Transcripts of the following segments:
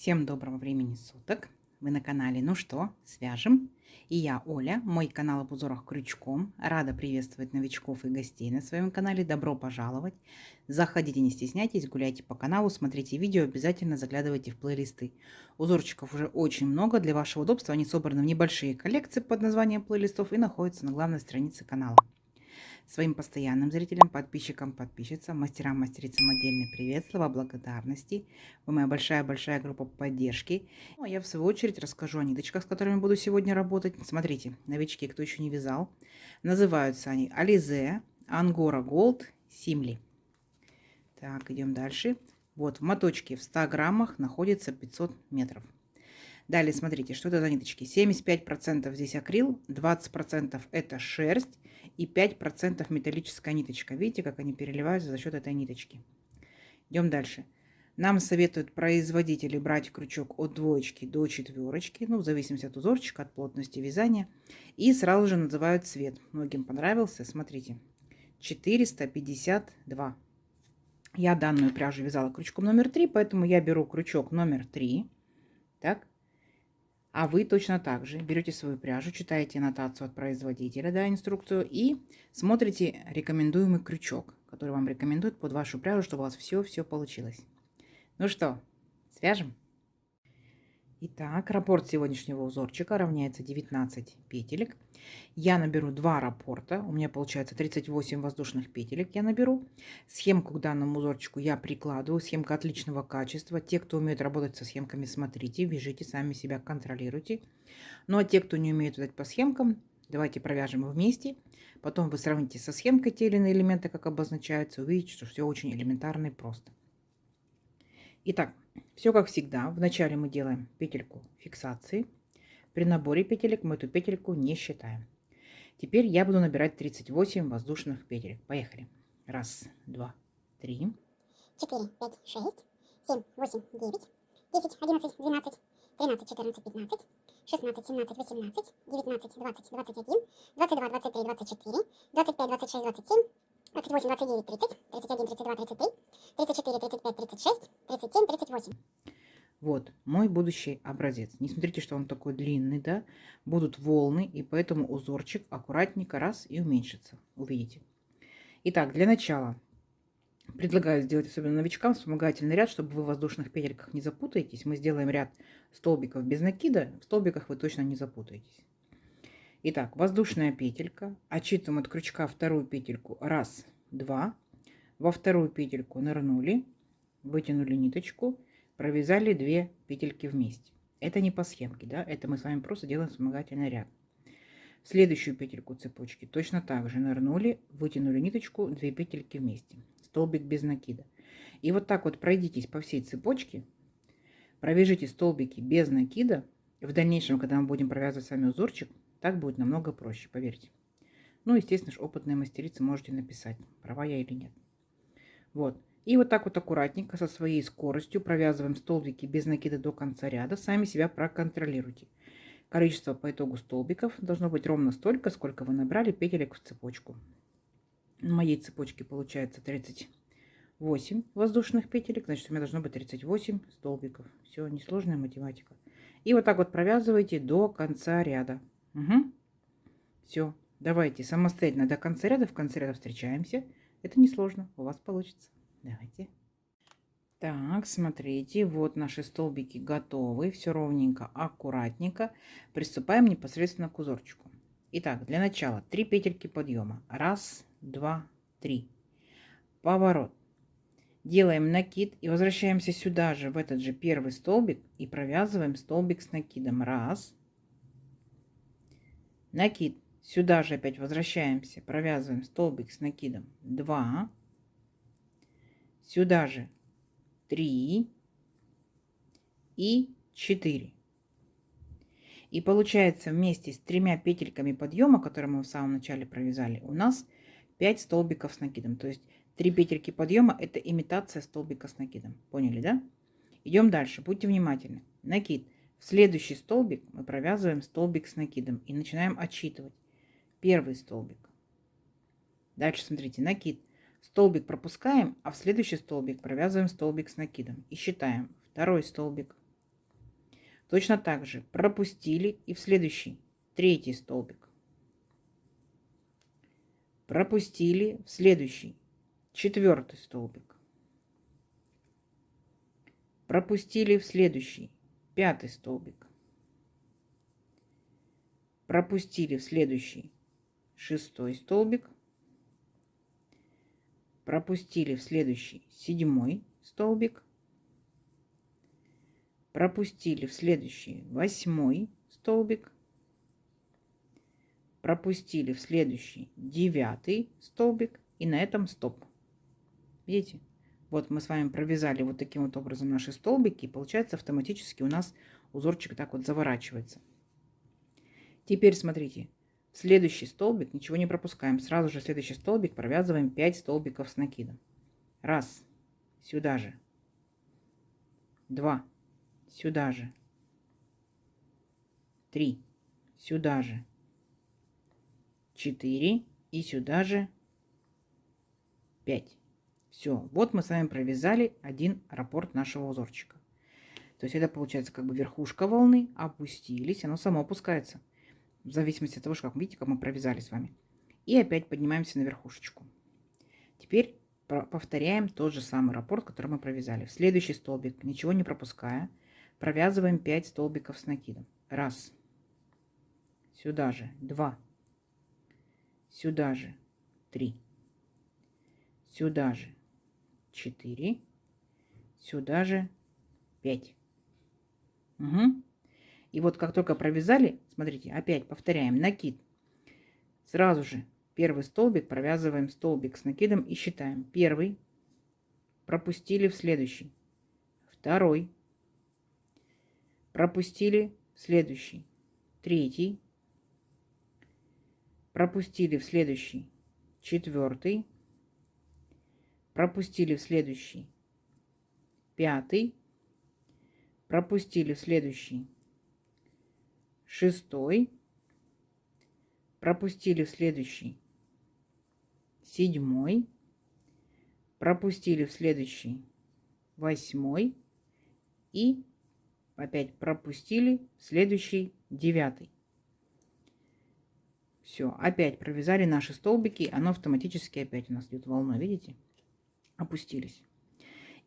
Всем доброго времени суток! Вы на канале «Ну что, свяжем?» И я, Оля, мой канал об узорах крючком. Рада приветствовать новичков и гостей на своем канале. Добро пожаловать! Заходите, не стесняйтесь, гуляйте по каналу, смотрите видео, обязательно заглядывайте в плейлисты. Узорчиков уже очень много. Для вашего удобства они собраны в небольшие коллекции под названием плейлистов и находятся на главной странице канала. Своим постоянным зрителям, подписчикам, подписчицам, мастерам, мастерицам отдельный привет, слова благодарности. Вы моя большая-большая группа поддержки. Ну, а я в свою очередь расскажу о ниточках, с которыми буду сегодня работать. Смотрите, новички, кто еще не вязал. Называются они Alize, Angora Gold, Simli. Так, идем дальше. Вот, в моточке в 100 граммах находится 500 метров. Далее смотрите, что это за ниточки. 75% здесь акрил, 20% это шерсть и 5% металлическая ниточка. Видите, как они переливаются за счет этой ниточки. Идем дальше. Нам советуют производители брать крючок от 2 до 4, ну, в зависимости от узорчика, от плотности вязания. И сразу же называют цвет. Многим понравился. Смотрите, 452. Я данную пряжу вязала крючком номер 3, поэтому я беру крючок номер 3. Так. А вы точно так же берете свою пряжу, читаете аннотацию от производителя, да, инструкцию, и смотрите рекомендуемый крючок, который вам рекомендуют под вашу пряжу, чтобы у вас все получилось. Ну что, свяжем? Итак, раппорт сегодняшнего узорчика равняется 19 петелек. Я наберу 2 раппорта, у меня получается 38 воздушных петелек я наберу. Схемку к данному узорчику я прикладываю, схемка отличного качества. Те, кто умеет работать со схемками, смотрите, вяжите, сами себя контролируйте. Ну а те, кто не умеет вязать по схемкам, давайте провяжем вместе. Потом вы сравните со схемкой те или иные элементы, как обозначаются, увидите, что все очень элементарно и просто. Итак, все как всегда. Вначале мы делаем петельку фиксации. При наборе петелек мы эту петельку не считаем. Теперь я буду набирать 38 воздушных петелек. Поехали. 1, 2, 3, 4, 5, 6, 7, 8, 9, 10, 11, 12, 13, 14, 15, 16, 17, 18, 19, 20, 21, 22, 23, 24, 25, 26, 27, 28, 29, 30, 31, 32, 33, 34, 35, 36, 37, 38. Вот мой будущий образец. Не смотрите, что он такой длинный, да? Будут волны, и поэтому узорчик аккуратненько раз и уменьшится. Увидите. Итак, для начала предлагаю сделать, особенно новичкам, вспомогательный ряд, чтобы вы в воздушных петельках не запутаетесь. Мы сделаем ряд столбиков без накида. В столбиках вы точно не запутаетесь. Итак, воздушная петелька. Отсчитываем от крючка вторую петельку. 1, 2. Во вторую петельку нырнули, вытянули ниточку, провязали 2 петельки вместе. Это не по схемке, да? Это мы с вами просто делаем вспомогательный ряд. В следующую петельку цепочки точно так же нырнули, вытянули ниточку, 2 петельки вместе. Столбик без накида. И вот так вот пройдитесь по всей цепочке, провяжите столбики без накида. В дальнейшем, когда мы будем провязывать с вами узорчик, так будет намного проще, поверьте. Ну, естественно, опытные мастерицы можете написать, права я или нет. Вот. И вот так вот аккуратненько со своей скоростью провязываем столбики без накида до конца ряда. Сами себя проконтролируйте. Количество по итогу столбиков должно быть ровно столько, сколько вы набрали петелек в цепочку. На моей цепочке получается 38 воздушных петелек, значит, у меня должно быть 38 столбиков. Все, несложная математика. И вот так вот провязывайте до конца ряда. Угу. Все, давайте самостоятельно до конца ряда, в конце ряда встречаемся. Это несложно, у вас получится. Давайте. Так, смотрите, вот наши столбики готовы. Все ровненько, аккуратненько. Приступаем непосредственно к узорчику. Итак, для начала 3 петельки подъема. 1, 2, 3. Поворот. Делаем накид и возвращаемся сюда же, в этот же первый столбик, и провязываем столбик с накидом. 1. Накид. Сюда же опять возвращаемся, провязываем столбик с накидом. 2. Сюда же 3 и 4. И получается вместе с 3 петельками подъема, которые мы в самом начале провязали, у нас 5 столбиков с накидом. То есть 3 петельки подъема — это имитация столбика с накидом. Поняли, да? Идем дальше. Будьте внимательны. Накид. В следующий столбик мы провязываем столбик с накидом и начинаем отсчитывать. Первый столбик. Дальше смотрите, накид. Столбик пропускаем, а в следующий столбик провязываем столбик с накидом. И считаем. Второй столбик. Точно так же пропустили и в следующий, третий столбик. Пропустили в следующий, четвертый столбик. Пропустили в следующий, пятый столбик. Пропустили в следующий, шестой столбик. Пропустили в следующий, седьмой столбик. Пропустили в следующий, восьмой столбик. Пропустили в следующий, девятый столбик. И на этом стоп. Видите? Вот мы с вами провязали вот таким вот образом наши столбики. И получается автоматически у нас узорчик так вот заворачивается. Теперь смотрите. В следующий столбик ничего не пропускаем. Сразу же в следующий столбик провязываем 5 столбиков с накидом. Раз. Сюда же. 2. Сюда же. 3. Сюда же. 4. И сюда же 5. Все. Вот мы с вами провязали один раппорт нашего узорчика. То есть это получается как бы верхушка волны. Опустились. Оно само опускается. В зависимости от того, как видите, как мы провязали с вами. И опять поднимаемся на верхушечку. Теперь повторяем тот же самый раппорт, который мы провязали. В следующий столбик, ничего не пропуская, провязываем 5 столбиков с накидом. Раз. Сюда же. 2. Сюда же. 3. Сюда же. 4. Сюда же. 5. Угу. И вот как только провязали, смотрите, опять повторяем накид. Сразу же первый столбик провязываем столбик с накидом и считаем. Первый. Пропустили в следующий. Второй. Пропустили в следующий. Третий. Пропустили в следующий. Четвертый. Пропустили в следующий. Пятый. Пропустили в следующий. Шестой. Пропустили в следующий. Седьмой. Пропустили в следующий. Восьмой. И опять пропустили в следующий, девятый. Все, опять провязали наши столбики. Оно автоматически опять у нас идет волной, видите? Опустились.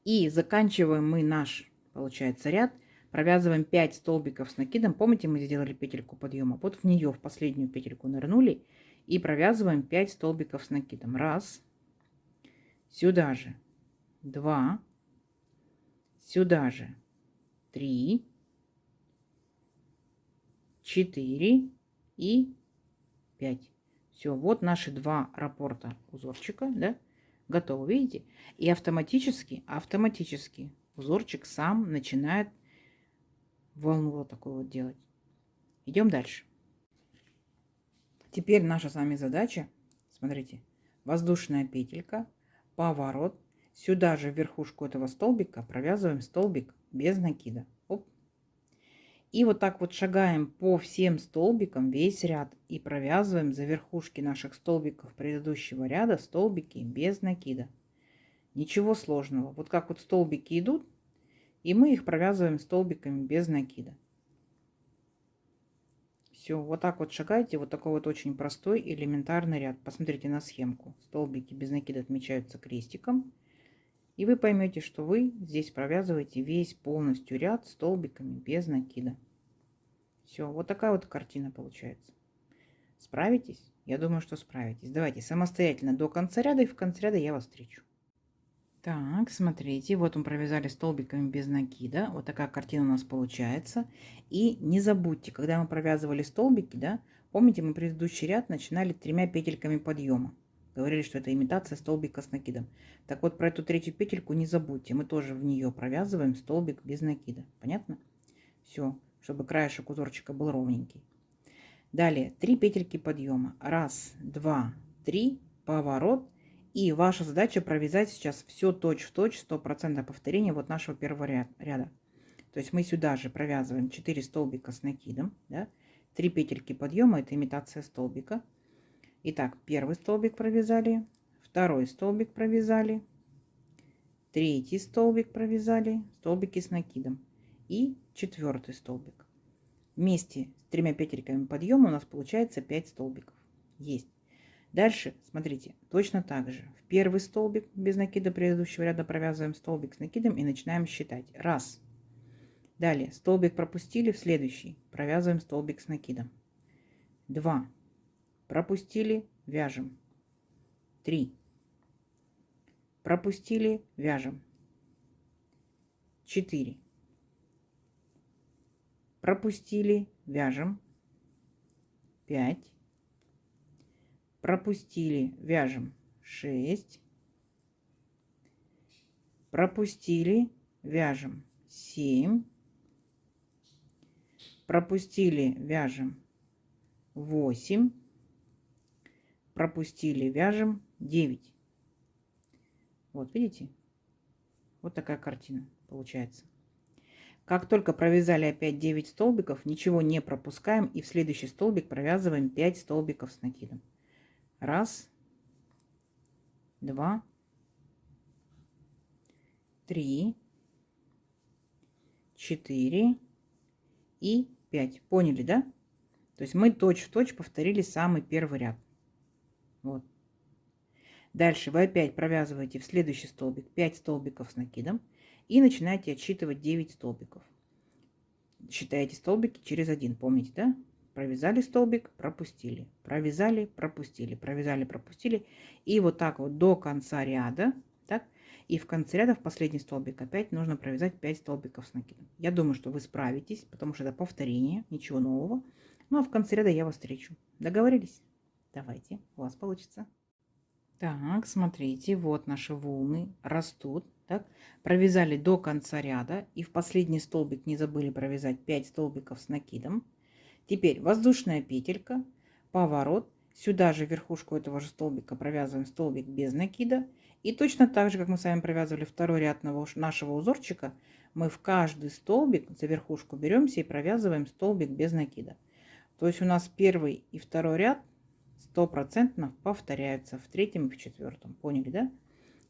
И заканчиваем мы наш, получается, ряд. Провязываем 5 столбиков с накидом. Помните, мы сделали петельку подъема? Вот в нее, в последнюю петельку нырнули. И провязываем 5 столбиков с накидом. Раз. Сюда же. 2. Сюда же. 3. 4. И 5. Все, вот наши два раппорта узорчика, да, готовы, видите? И автоматически узорчик сам начинает волну вот такую вот делать. Идем дальше. Теперь наша с вами задача, смотрите, воздушная петелька, поворот, сюда же в верхушку этого столбика провязываем столбик без накида. Оп. И вот так вот шагаем по всем столбикам весь ряд и провязываем за верхушки наших столбиков предыдущего ряда столбики без накида. Ничего сложного. Вот как вот столбики идут, и мы их провязываем столбиками без накида. Все, вот так вот шагайте. Вот такой вот очень простой элементарный ряд. Посмотрите на схемку. Столбики без накида отмечаются крестиком. И вы поймете, что вы здесь провязываете весь полностью ряд столбиками без накида. Все, вот такая вот картина получается. Справитесь? Я думаю, что справитесь. Давайте самостоятельно до конца ряда, и в конце ряда я вас встречу. Так, смотрите, вот мы провязали столбиками без накида. Вот такая картина у нас получается. И не забудьте, когда мы провязывали столбики, да, помните, мы предыдущий ряд начинали 3 петельками подъема. Говорили, что это имитация столбика с накидом. Так вот, про эту третью петельку не забудьте. Мы тоже в нее провязываем столбик без накида. Понятно? Все, чтобы краешек узорчика был ровненький. Далее 3 петельки подъема. 1, 2, 3, поворот. И ваша задача провязать сейчас все точь-в-точь, 100% повторения вот нашего первого ряда. То есть мы сюда же провязываем 4 столбика с накидом. Да? 3 петельки подъема, это имитация столбика. Итак, первый столбик провязали, второй столбик провязали, третий столбик провязали, столбики с накидом. и 4 столбик. Вместе с 3 петельками подъема у нас получается 5 столбиков. Есть. Дальше, смотрите, точно так же. В первый столбик без накида предыдущего ряда провязываем столбик с накидом и начинаем считать. Раз. Далее столбик пропустили, в следующий провязываем столбик с накидом. 2. Пропустили, вяжем. 3. Пропустили, вяжем. 4. Пропустили, вяжем. 5. Пропустили, вяжем. 6. Пропустили, вяжем. 7. Пропустили, вяжем. 8. Пропустили, вяжем. 9. Вот видите? Вот такая картина получается. Как только провязали опять 9 столбиков, ничего не пропускаем и в следующий столбик провязываем 5 столбиков с накидом. Раз, 2, 3, 4 и 5. Поняли, да? То есть мы точь-в-точь повторили самый первый ряд. Вот. Дальше вы опять провязываете в следующий столбик 5 столбиков с накидом и начинаете отсчитывать 9 столбиков. Считаете столбики через один, помните, да? Провязали столбик, пропустили, провязали, пропустили, провязали, пропустили. И вот так вот до конца ряда, так? И в конце ряда в последний столбик опять нужно провязать 5 столбиков с накидом. Я думаю, что вы справитесь, потому что это повторение, ничего нового. Ну а в конце ряда я вас встречу. Договорились? Давайте, у вас получится. Так, смотрите, вот наши волны растут. Так, провязали до конца ряда и в последний столбик не забыли провязать 5 столбиков с накидом. Теперь воздушная петелька, поворот. Сюда же верхушку этого же столбика провязываем столбик без накида. И точно так же, как мы с вами провязывали второй ряд нашего узорчика, мы в каждый столбик за верхушку беремся и провязываем столбик без накида. То есть у нас первый и второй ряд 100% повторяются в третьем и в четвертом. Поняли, да?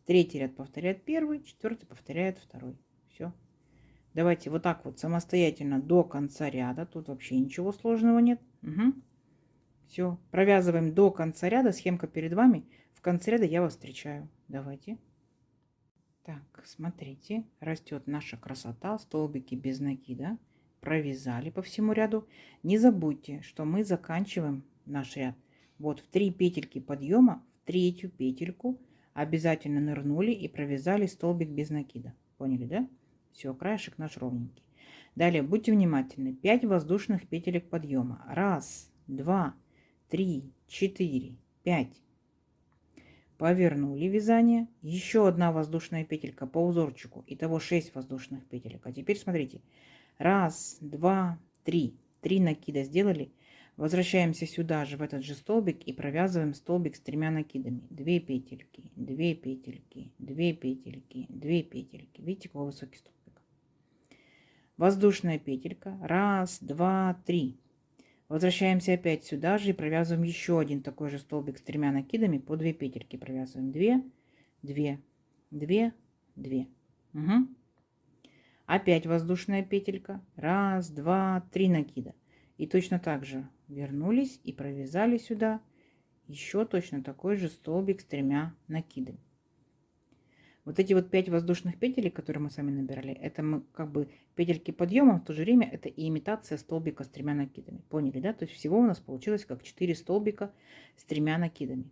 Третий ряд повторяет первый, четвертый повторяет второй. Все. Давайте вот так вот самостоятельно до конца ряда. Тут вообще ничего сложного нет. Угу. Все. Провязываем до конца ряда. Схемка перед вами. В конце ряда я вас встречаю. Давайте. Так, смотрите. Растет наша красота. Столбики без накида. Провязали по всему ряду. Не забудьте, что мы заканчиваем наш ряд. Вот в 3 петельки подъема, в третью петельку обязательно нырнули и провязали столбик без накида. Поняли, да? Все, краешек наш ровненький. Далее будьте внимательны. 5 воздушных петелек подъема. 1, 2, 3, 4, 5. Повернули вязание. Еще одна воздушная петелька по узорчику. Итого 6 воздушных петелек. А теперь смотрите. 1, 2, 3. 3 накида сделали. Возвращаемся сюда же, в этот же столбик, и провязываем столбик с 3 накидами. 2 петельки, 2 петельки, 2 петельки, 2 петельки. Видите, какой высокий столбик. Воздушная петелька. 1, 2, 3. Возвращаемся опять сюда же и провязываем еще один такой же столбик с 3 накидами. По 2 петельки провязываем. 2, 2, 2, 2. Угу. Опять воздушная петелька. 1, 2, 3 накида. И точно так же вернулись и провязали сюда еще точно такой же столбик с 3 накидами. Вот эти вот 5 воздушных петель, которые мы с вами набирали, это мы как бы петельки подъема, в то же время это и имитация столбика с 3 накидами. Поняли, да? То есть всего у нас получилось как 4 столбика с 3 накидами.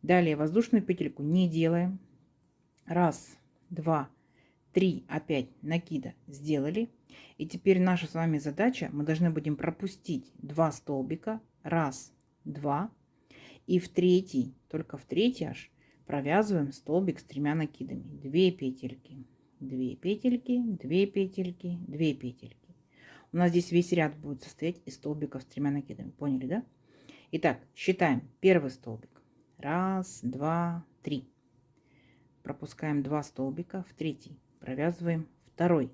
Далее воздушную петельку не делаем. 1, 2, 3 опять накида сделали. И теперь наша с вами задача, мы должны будем пропустить 2 столбика, 1, 2, и в третий, только в третий аж провязываем столбик с 3 накидами. 2 петельки, 2 петельки, 2 петельки, 2 петельки. У нас здесь весь ряд будет состоять из столбиков с 3 накидами. Поняли, да? Итак, считаем первый столбик. 1, 2, 3. Пропускаем 2 столбика в третий. Провязываем второй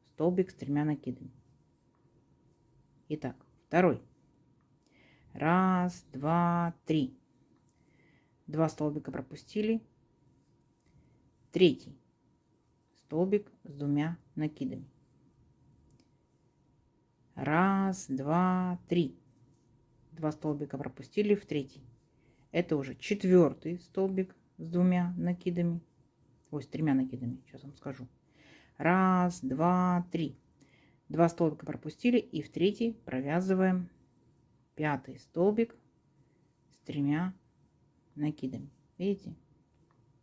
столбик с 3 накидами. Итак, второй. 1, 2, 3. 2 столбика пропустили. Третий столбик с 2 накидами. Раз, два, три. 2 столбика пропустили в третий. Это уже 4-й столбик с 2 накидами. Ой, с 3 накидами, сейчас вам скажу. Раз, два, три. 2 столбика пропустили и в третий провязываем 5-й столбик с 3 накидами. Видите?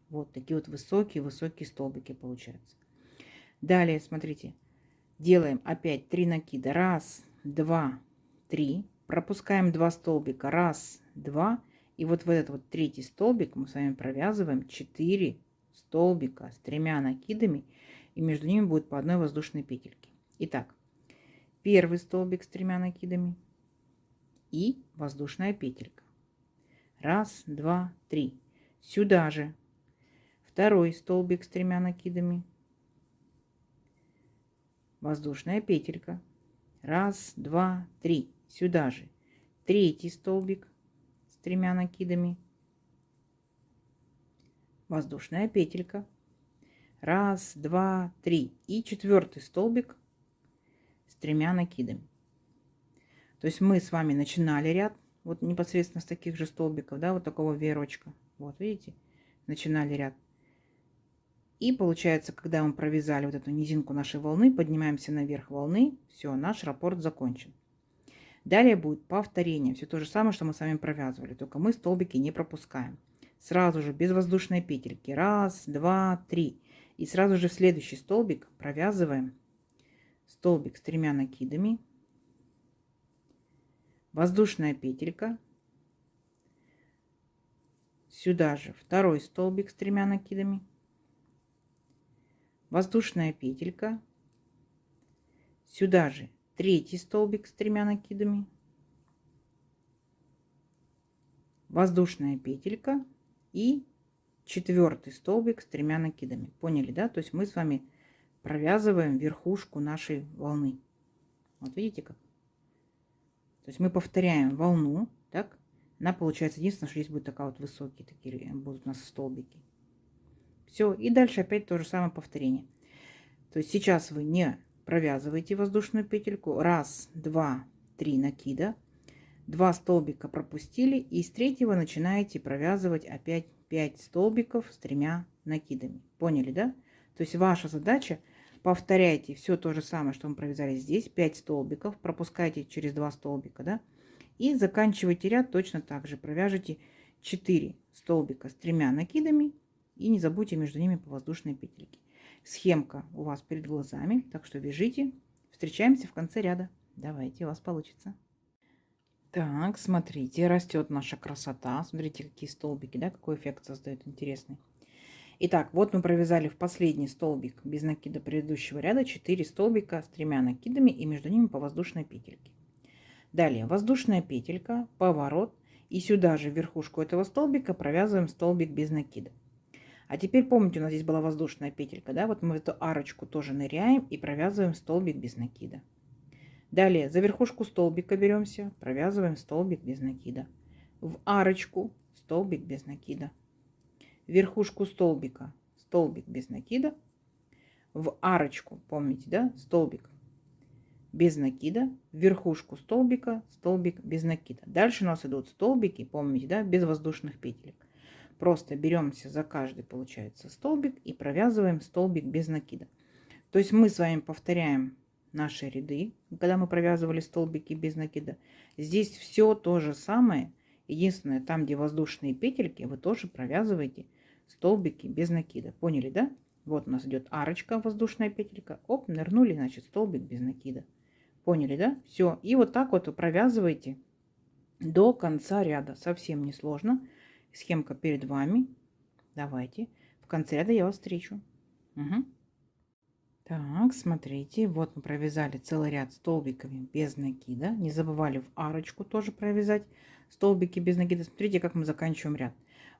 Вот такие вот высокие столбики получаются. Далее, смотрите, делаем опять 3 накида. Раз, два, три. Пропускаем 2 столбика. Раз, два. И вот в этот вот третий столбик мы с вами провязываем 4 столбика с 3 накидами. И между ними будет по одной воздушной петельке. Итак, первый столбик с 3 накидами и воздушная петелька. Раз, два, три. Сюда же второй столбик с 3 накидами, воздушная петелька. Раз, два, три. Сюда же третий столбик с 3 накидами, воздушная петелька. Раз, два, три. И 4-й столбик с 3 накидами. То есть мы с вами начинали ряд вот непосредственно с таких же столбиков, да, вот такого веерочка. Вот видите, начинали ряд. И получается, когда мы провязали вот эту низинку нашей волны, поднимаемся наверх волны, все, наш раппорт закончен. Далее будет повторение, все то же самое, что мы с вами провязывали, только мы столбики не пропускаем. Сразу же без воздушной петельки. Раз, два, три. И сразу же в следующий столбик провязываем столбик с 3 накидами, воздушная петелька. Сюда же второй столбик с 3 накидами, воздушная петелька. Сюда же третий столбик с 3 накидами, воздушная петелька и 4-й столбик с 3 накидами. Поняли, да? То есть мы с вами провязываем верхушку нашей волны. Вот видите как? То есть мы повторяем волну, так? Она получается, единственное, что здесь будет такая вот высокие, такие будут у нас столбики. Все, и дальше опять то же самое повторение. То есть сейчас вы не провязываете воздушную петельку. Раз, два, три накида. 2 столбика пропустили. И с третьего начинаете провязывать опять 5 столбиков с 3 накидами. Поняли, да? То есть ваша задача, повторяйте все то же самое, что мы провязали здесь. 5 столбиков. Пропускайте через 2 столбика, да? И заканчивайте ряд точно так же. Провяжите 4 столбика с 3 накидами. И не забудьте между ними по воздушной петельке. Схемка у вас перед глазами, так что вяжите. Встречаемся в конце ряда. Давайте, у вас получится. Так, смотрите, растет наша красота. Смотрите, какие столбики, да, какой эффект создает интересный. Итак, вот мы провязали в последний столбик без накида предыдущего ряда 4 столбика с 3 накидами и между ними по воздушной петельке. Далее воздушная петелька, поворот, и сюда же в верхушку этого столбика провязываем столбик без накида. А теперь помните, у нас здесь была воздушная петелька, да? Вот мы в эту арочку тоже ныряем и провязываем столбик без накида. Далее за верхушку столбика беремся, провязываем столбик без накида. В арочку столбик без накида. В верхушку столбика столбик без накида. В арочку, помните, да? Столбик без накида. В верхушку столбика столбик без накида. Дальше у нас идут столбики, помните, да? Без воздушных петелек. Просто беремся за каждый, получается, столбик и провязываем столбик без накида. То есть мы с вами повторяем наши ряды, когда мы провязывали столбики без накида. Здесь все то же самое. Единственное, там, где воздушные петельки, вы тоже провязываете столбики без накида. Поняли, да? Вот у нас идет арочка, воздушная петелька. Оп, нырнули, значит, столбик без накида. Поняли, да? Все. И вот так вот вы провязываете до конца ряда. Совсем не сложно. Схемка перед вами. Давайте. В конце ряда я вас встречу. Угу. Так, смотрите. Вот мы провязали целый ряд столбиками без накида. Не забывали в арочку тоже провязать столбики без накида. Смотрите, как мы заканчиваем ряд.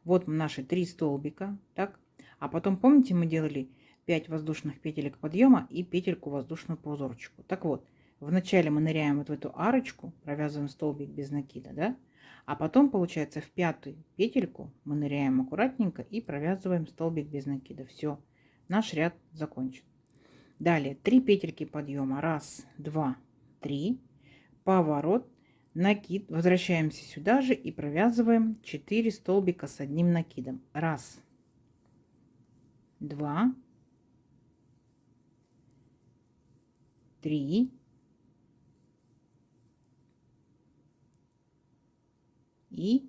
Вот наши 3 столбика. Так. А потом, помните, мы делали 5 воздушных петелек подъема и петельку воздушную по узорчику. Так вот, вначале мы ныряем вот в эту арочку, провязываем столбик без накида, да? А потом, получается, в 5-ю петельку мы ныряем аккуратненько и провязываем столбик без накида. Все, наш ряд закончен. Далее 3 петельки подъема. 1, 2, 3, поворот, накид. Возвращаемся сюда же и провязываем 4 столбика с одним накидом. 1, 2, 3 и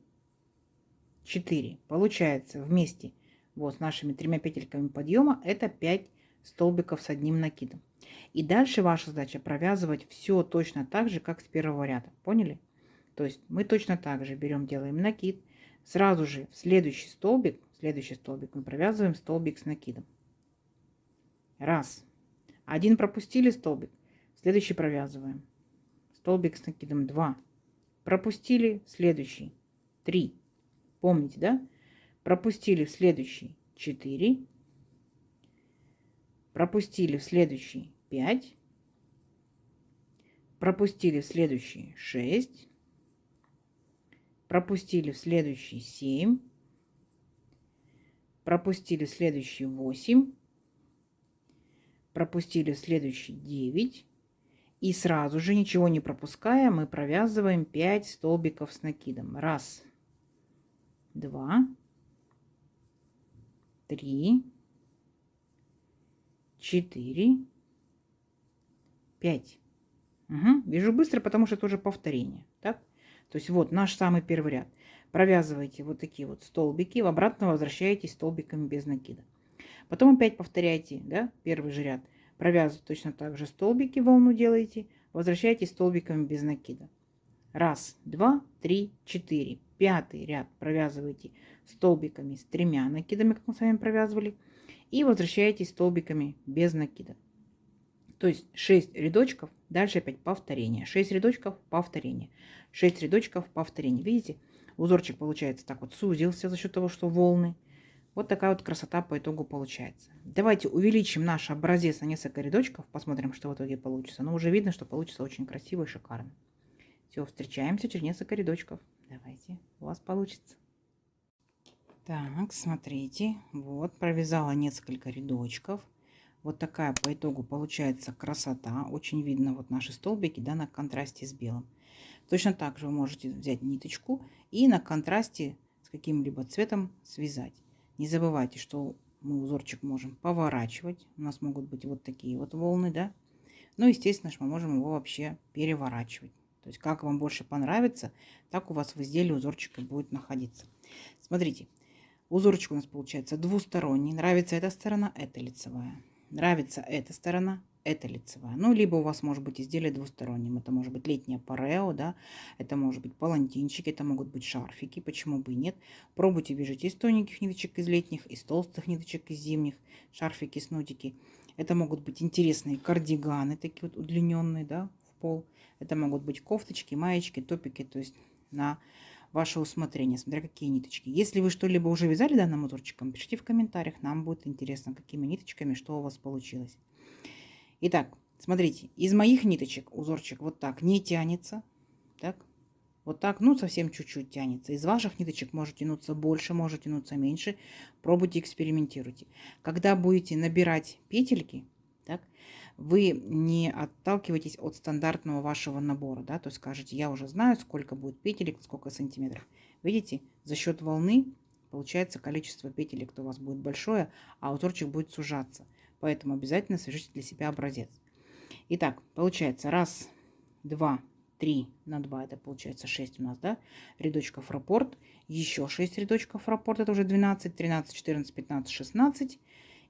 4. Получается вместе вот с нашими 3 петельками подъема это 5 столбиков с одним накидом. И дальше ваша задача провязывать все точно так же, как с первого ряда. Поняли? То есть мы точно так же берем, делаем накид. Сразу же в следующий столбик мы провязываем столбик с накидом. 1. Один пропустили столбик, следующий провязываем. Столбик с накидом 2. Пропустили, следующий 3. Помните, да? Пропустили в следующий 4. Пропустили в следующий 5. Пропустили в следующий 6. Пропустили в следующий 7. Пропустили в следующий 8. Пропустили в следующий 9. И сразу же, ничего не пропуская, мы провязываем 5 столбиков с накидом. 1, 2, 3, 4, 5. Угу. Вяжу быстро, потому что это уже повторение. Так? То есть вот наш самый первый ряд. Провязываете вот такие вот столбики, в обратно возвращаетесь столбиками без накида. Потом опять повторяйте, да, первый же ряд. Провязывайте точно так же столбики, волну делаете, возвращаетесь столбиками без накида. 1, 2, 3, 4. Пятый ряд провязываете столбиками с 3 накидами, как мы с вами провязывали, и возвращаетесь столбиками без накида. То есть 6 рядочков, дальше опять повторение. 6 рядочков, повторение. 6 рядочков, повторение. Видите, узорчик получается так вот сузился за счет того, что волны. Вот такая вот красота по итогу получается. Давайте увеличим наш образец на несколько рядочков, посмотрим, что в итоге получится. Но уже видно, что получится очень красиво и шикарно. Все, встречаемся через несколько рядочков. Давайте, у вас получится. Так, смотрите, вот провязала несколько рядочков. Вот такая по итогу получается красота. Очень видно вот наши столбики, да, на контрасте с белым. Точно так же вы можете взять ниточку и на контрасте с каким-либо цветом связать. Не забывайте, что мы узорчик можем поворачивать. У нас могут быть вот такие вот волны, да. Ну, естественно, мы можем его вообще переворачивать. То есть, как вам больше понравится, так у вас в изделии узорчик и будет находиться. Смотрите, узорчик у нас получается двусторонний. Нравится эта сторона, это лицевая. Нравится эта сторона, это лицевая. Ну, либо у вас может быть изделие двусторонним. Это может быть летнее парео, да, это может быть палантинчики, это могут быть шарфики, почему бы и нет. Пробуйте, вяжите из тоненьких ниточек из летних, из толстых ниточек из зимних, шарфики, снудики. Это могут быть интересные кардиганы, такие вот удлиненные, да, в пол. Это могут быть кофточки, маечки, топики, то есть на ваше усмотрение, смотря какие ниточки. Если вы что-либо уже вязали данным узорчиком, пишите в комментариях, нам будет интересно, какими ниточками, что у вас получилось. Итак, смотрите, из моих ниточек узорчик вот так не тянется, так, вот так, ну, совсем чуть-чуть тянется. Из ваших ниточек может тянуться больше, может тянуться меньше. Пробуйте, экспериментируйте. Когда будете набирать петельки, так, вы не отталкиваетесь от стандартного вашего набора, да, то есть скажете, я уже знаю, сколько будет петелек, сколько сантиметров. Видите, за счет волны получается количество петелек у вас будет большое, а узорчик будет сужаться. Поэтому обязательно свяжите для себя образец. Итак, получается 1, 2, 3 на 2, это получается 6 у нас, да, рядочков раппорт, еще 6 рядочков раппорт, это уже 12, 13, 14, 15, 16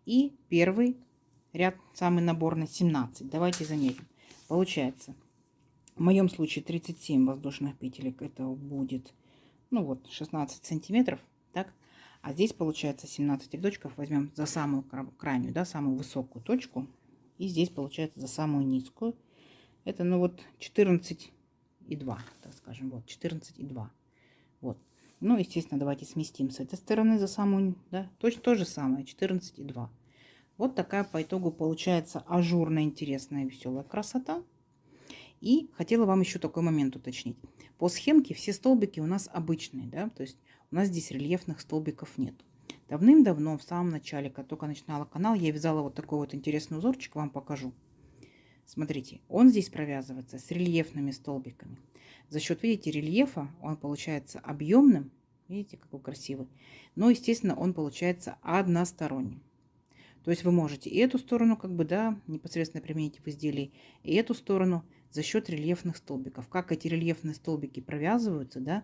и первый ряд, самый наборный, 17. Давайте заметим. Получается, в моем случае 37 воздушных петелек, это будет, ну вот, 16 сантиметров, так? А здесь получается 17 рядочков. Возьмем за самую крайнюю, да, самую высокую точку. И здесь получается за самую низкую. Это, ну вот, 14,2, так скажем, вот, 14,2. Вот. Ну, естественно, давайте сместим с этой стороны за самую, да, точно то же самое, 14,2. Вот такая по итогу получается ажурная, интересная, веселая красота. И хотела вам еще такой момент уточнить. По схемке все столбики у нас обычные, да, то есть у нас здесь рельефных столбиков нет. Давным-давно, в самом начале, когда только начинала канал, я вязала вот такой вот интересный узорчик, вам покажу. Смотрите, он здесь провязывается с рельефными столбиками. За счет, видите, рельефа он получается объемным. Видите, какой красивый. Но, естественно, он получается односторонним. То есть вы можете и эту сторону, как бы, да, непосредственно применить в изделии, и эту сторону за счет рельефных столбиков. Как эти рельефные столбики провязываются, да,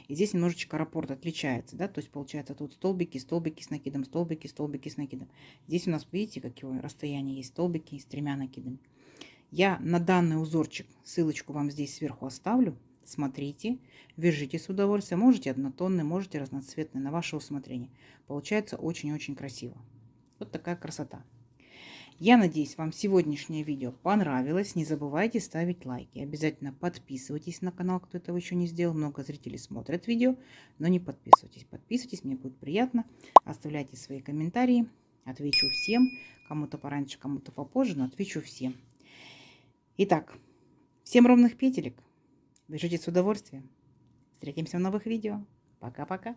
и здесь немножечко раппорт отличается, да, то есть получается тут столбики, столбики с накидом, столбики, столбики с накидом. Здесь у нас, видите, какое расстояние есть, столбики с 3 накидами. Я на данный узорчик ссылочку вам здесь сверху оставлю. Смотрите, вяжите с удовольствием. Можете однотонный, можете разноцветный, на ваше усмотрение. Получается очень-очень красиво. Вот такая красота. Я надеюсь, вам сегодняшнее видео понравилось. Не забывайте ставить лайки. Обязательно подписывайтесь на канал, кто этого еще не сделал. Много зрителей смотрят видео, но не подписывайтесь. Подписывайтесь, мне будет приятно. Оставляйте свои комментарии. Отвечу всем. Кому-то пораньше, кому-то попозже, но отвечу всем. Итак, всем ровных петелек. Вяжите с удовольствием. Встретимся в новых видео. Пока-пока.